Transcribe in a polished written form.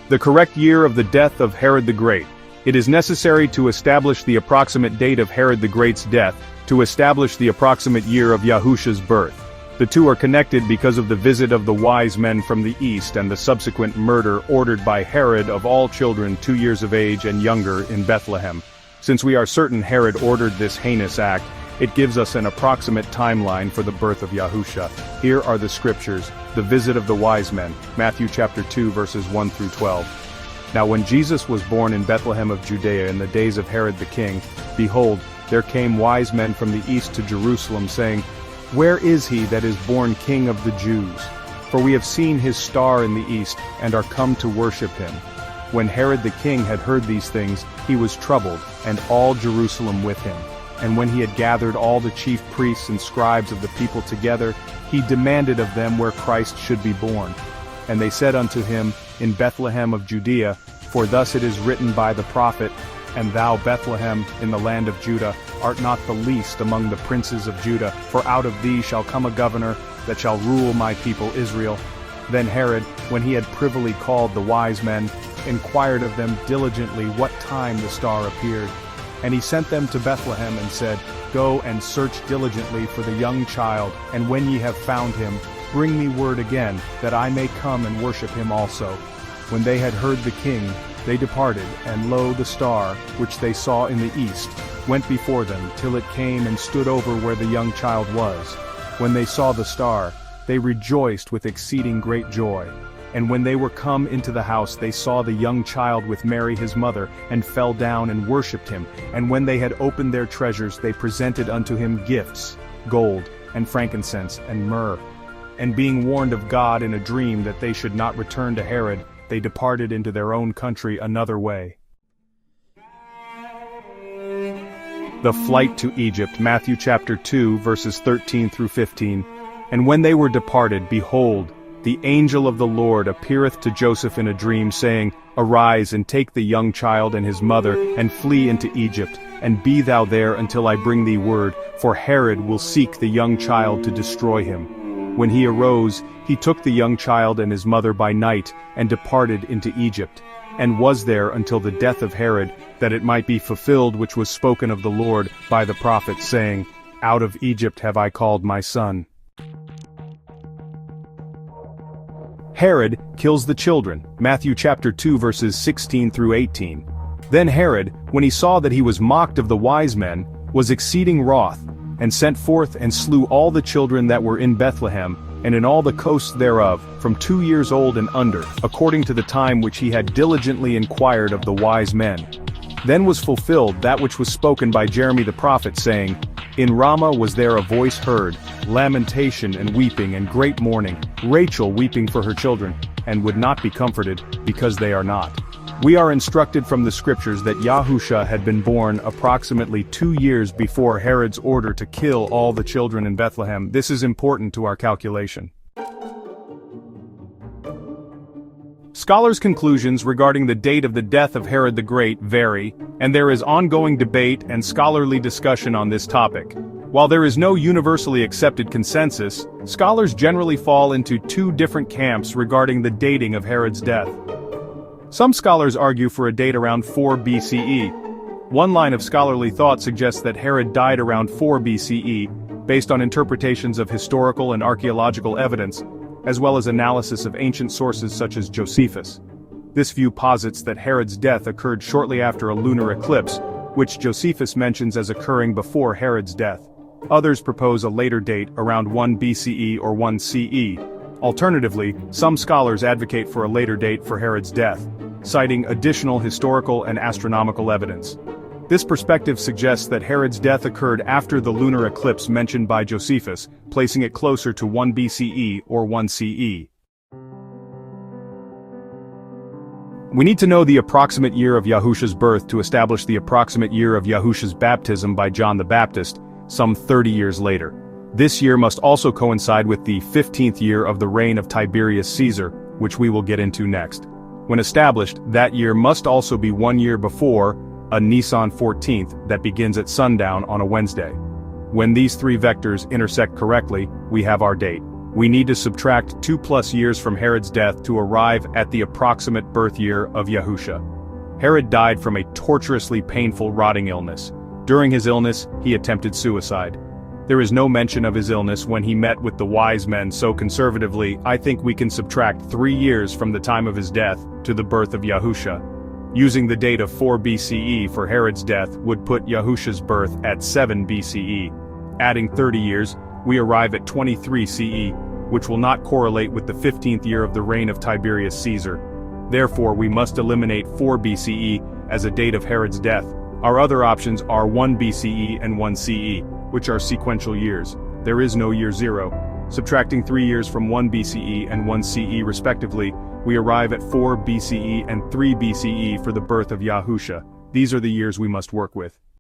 The correct year of the death of Herod the Great. It is necessary to establish the approximate date of Herod the Great's death, to establish the approximate year of Yahusha's birth. The two are connected because of the visit of the wise men from the east and the subsequent murder ordered by Herod of all children 2 years of age and younger in Bethlehem. Since we are certain Herod ordered this heinous act, it gives us an approximate timeline for the birth of Yahusha. Here are the scriptures, the visit of the wise men, Matthew chapter 2 verses 1 through 12. Now when Jesus was born in Bethlehem of Judea in the days of Herod the king, behold, there came wise men from the east to Jerusalem, saying, Where is he that is born King of the Jews? For we have seen his star in the east, and are come to worship him. When Herod the king had heard these things, he was troubled, and all Jerusalem with him. And when he had gathered all the chief priests and scribes of the people together, he demanded of them where Christ should be born. And they said unto him, In Bethlehem of Judea, for thus it is written by the prophet, And thou, Bethlehem, in the land of Judah, art not the least among the princes of Judah, for out of thee shall come a governor, that shall rule my people Israel. Then Herod, when he had privily called the wise men, inquired of them diligently what time the star appeared. And he sent them to Bethlehem, and said, Go and search diligently for the young child, and when ye have found him, bring me word again, that I may come and worship him also. When they had heard the king, they departed, and lo, the star, which they saw in the east, went before them, till it came and stood over where the young child was. When they saw the star, they rejoiced with exceeding great joy. And when they were come into the house, they saw the young child with Mary his mother, and fell down and worshipped him. And when they had opened their treasures, they presented unto him gifts, gold, and frankincense, and myrrh. And being warned of God in a dream that they should not return to Herod, they departed into their own country another way. The flight to Egypt, Matthew chapter 2, verses 13 through 15. And when they were departed, behold, the angel of the Lord appeareth to Joseph in a dream, saying, Arise, and take the young child and his mother, and flee into Egypt, and be thou there until I bring thee word, for Herod will seek the young child to destroy him. When he arose, he took the young child and his mother by night, and departed into Egypt, and was there until the death of Herod, that it might be fulfilled which was spoken of the Lord by the prophet, saying, Out of Egypt have I called my son. Herod kills the children, Matthew chapter 2 verses 16 through 18. Then Herod, when he saw that he was mocked of the wise men, was exceeding wroth, and sent forth and slew all the children that were in Bethlehem, and in all the coasts thereof, from 2 years old and under, according to the time which he had diligently inquired of the wise men. Then was fulfilled that which was spoken by Jeremy the prophet, saying, In Ramah was there a voice heard, lamentation and weeping and great mourning, Rachel weeping for her children, and would not be comforted, because they are not. We are instructed from the scriptures that Yahusha had been born approximately 2 years before Herod's order to kill all the children in Bethlehem. This is important to our calculation. Scholars' conclusions regarding the date of the death of Herod the Great vary, and there is ongoing debate and scholarly discussion on this topic. While there is no universally accepted consensus, scholars generally fall into two different camps regarding the dating of Herod's death. Some scholars argue for a date around 4 BCE. One line of scholarly thought suggests that Herod died around 4 BCE, based on interpretations of historical and archaeological evidence, as well as analysis of ancient sources such as Josephus. This view posits that Herod's death occurred shortly after a lunar eclipse, which Josephus mentions as occurring before Herod's death. Others propose a later date around 1 BCE or 1 CE. Alternatively, some scholars advocate for a later date for Herod's death, citing additional historical and astronomical evidence. This perspective suggests that Herod's death occurred after the lunar eclipse mentioned by Josephus, placing it closer to 1 BCE or 1 CE. We need to know the approximate year of Yahusha's birth to establish the approximate year of Yahusha's baptism by John the Baptist, some 30 years later. This year must also coincide with the 15th year of the reign of Tiberius Caesar, which we will get into next. When established, that year must also be 1 year before a Nisan 14th that begins at sundown on a Wednesday. When these three vectors intersect correctly, we have our date. We need to subtract 2+ years from Herod's death to arrive at the approximate birth year of Yahusha. Herod died from a torturously painful rotting illness. During his illness, he attempted suicide. There is no mention of his illness when he met with the wise men, so conservatively, I think we can subtract 3 years from the time of his death to the birth of Yahusha. Using the date of 4 BCE for Herod's death would put Yahusha's birth at 7 BCE. Adding 30 years, we arrive at 23 CE, which will not correlate with the 15th year of the reign of Tiberius Caesar. Therefore, we must eliminate 4 BCE as a date of Herod's death. Our other options are 1 BCE and 1 CE, which are sequential years. There is no year 0. Subtracting 3 years from 1 BCE and 1 CE respectively, we arrive at 4 BCE and 3 BCE for the birth of Yahusha. These are the years we must work with.